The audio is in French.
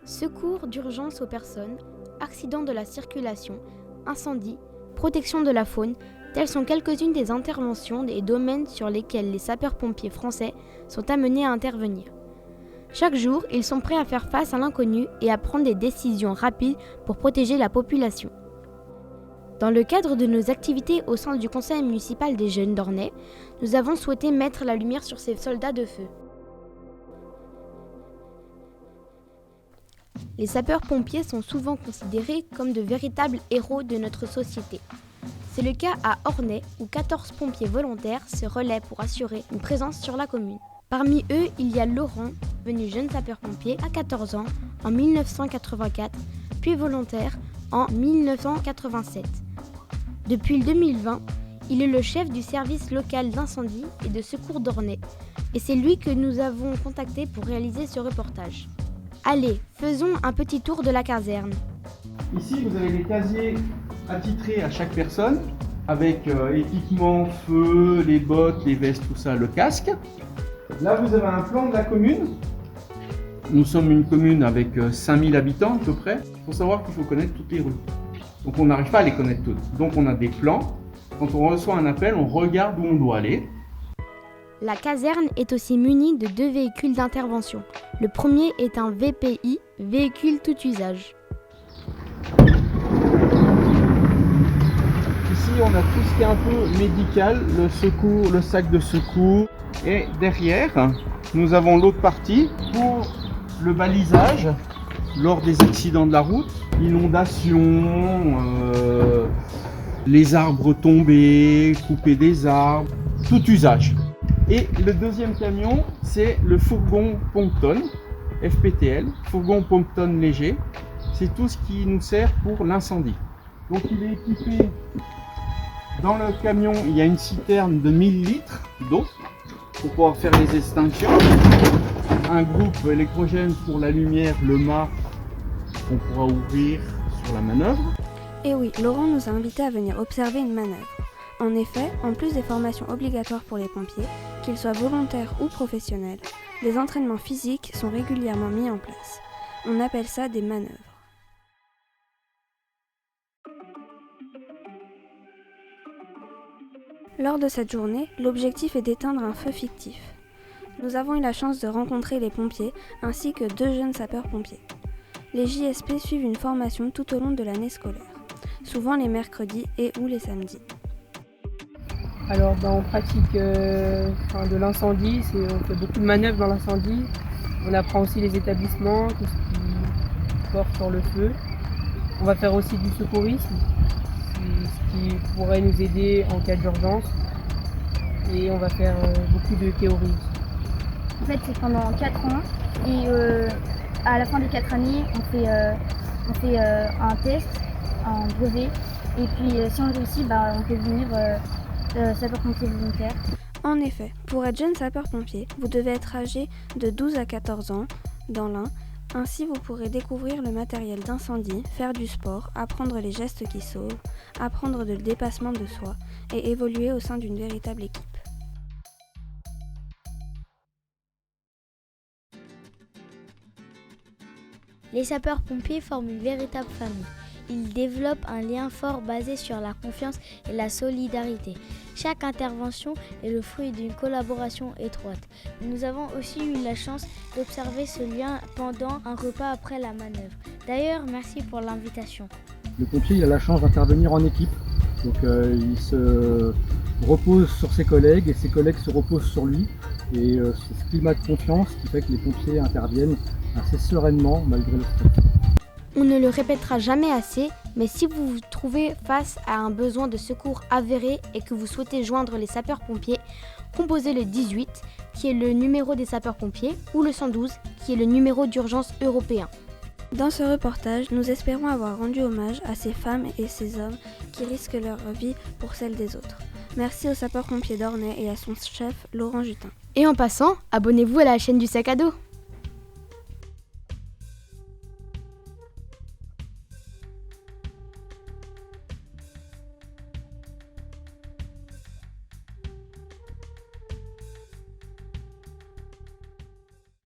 Secours d'urgence aux personnes, accidents de la circulation, incendies, protection de la faune, telles sont quelques-unes des interventions et domaines sur lesquels les sapeurs-pompiers français sont amenés à intervenir. Chaque jour, ils sont prêts à faire face à l'inconnu et à prendre des décisions rapides pour protéger la population. Dans le cadre de nos activités au sein du conseil municipal des jeunes d'Ornay, nous avons souhaité mettre la lumière sur ces soldats de feu. Les sapeurs-pompiers sont souvent considérés comme de véritables héros de notre société. C'est le cas à Ornay où 14 pompiers volontaires se relaient pour assurer une présence sur la commune. Parmi eux, il y a Laurent, devenu jeune sapeur-pompier à 14 ans en 1984, puis volontaire en 1987. Depuis 2020, il est le chef du service local d'incendie et de secours d'Ornay et c'est lui que nous avons contacté pour réaliser ce reportage. Allez, faisons un petit tour de la caserne. Ici, vous avez les casiers attitrés à chaque personne, avec équipement, feu, les bottes, les vestes, tout ça, le casque. Là, vous avez un plan de la commune. Nous sommes une commune avec 5000 habitants à peu près. Il faut savoir qu'il faut connaître toutes les rues. Donc on n'arrive pas à les connaître toutes. Donc on a des plans. Quand on reçoit un appel, on regarde où on doit aller. La caserne est aussi munie de 2 véhicules d'intervention. Le premier est un VPI, véhicule tout usage. Ici, on a tout ce qui est un peu médical, le secours, le sac de secours. Et derrière, nous avons l'autre partie pour le balisage lors des accidents de la route, inondations, les arbres tombés, couper des arbres, tout usage. Et le deuxième camion, c'est le fourgon pompe-tonne, FPTL, fourgon pompe-tonne léger. C'est tout ce qui nous sert pour l'incendie. Donc il est équipé, dans le camion, il y a une citerne de 1000 litres d'eau pour pouvoir faire les extinctions. Un groupe électrogène pour la lumière, le mât qu'on pourra ouvrir sur la manœuvre. Et oui, Laurent nous a invités à venir observer une manœuvre. En effet, en plus des formations obligatoires pour les pompiers, qu'ils soient volontaires ou professionnels, des entraînements physiques sont régulièrement mis en place. On appelle ça des manœuvres. Lors de cette journée, l'objectif est d'éteindre un feu fictif. Nous avons eu la chance de rencontrer les pompiers ainsi que 2 jeunes sapeurs-pompiers. Les JSP suivent une formation tout au long de l'année scolaire, souvent les mercredis et ou les samedis. Alors on pratique de l'incendie, on fait beaucoup de manœuvres dans l'incendie. On apprend aussi les établissements, tout ce qui porte sur le feu. On va faire aussi du secourisme, ce qui pourrait nous aider en cas d'urgence. Et on va faire beaucoup de théorie. En fait, c'est pendant 4 ans et à la fin des 4 années, on fait un test, un brevet. Et puis si on réussit, on peut devenir sapeur-pompier volontaire. En effet, pour être jeune sapeur-pompier, vous devez être âgé de 12 à 14 ans dans l'Ain. Ainsi, vous pourrez découvrir le matériel d'incendie, faire du sport, apprendre les gestes qui sauvent, apprendre le dépassement de soi et évoluer au sein d'une véritable équipe. Les sapeurs-pompiers forment une véritable famille. Ils développent un lien fort basé sur la confiance et la solidarité. Chaque intervention est le fruit d'une collaboration étroite. Nous avons aussi eu la chance d'observer ce lien pendant un repas après la manœuvre. D'ailleurs, merci pour l'invitation. Le pompier il a la chance d'intervenir en équipe. Donc il se repose sur ses collègues et ses collègues se reposent sur lui. Et c'est ce climat de confiance qui fait que les pompiers interviennent assez sereinement malgré le stress. On ne le répétera jamais assez, mais si vous vous trouvez face à un besoin de secours avéré et que vous souhaitez joindre les sapeurs-pompiers, composez le 18, qui est le numéro des sapeurs-pompiers, ou le 112, qui est le numéro d'urgence européen. Dans ce reportage, nous espérons avoir rendu hommage à ces femmes et ces hommes qui risquent leur vie pour celle des autres. Merci aux sapeurs-pompiers d'Ornay et à son chef Laurent Jutin. Et en passant, abonnez-vous à la chaîne du sac à dos.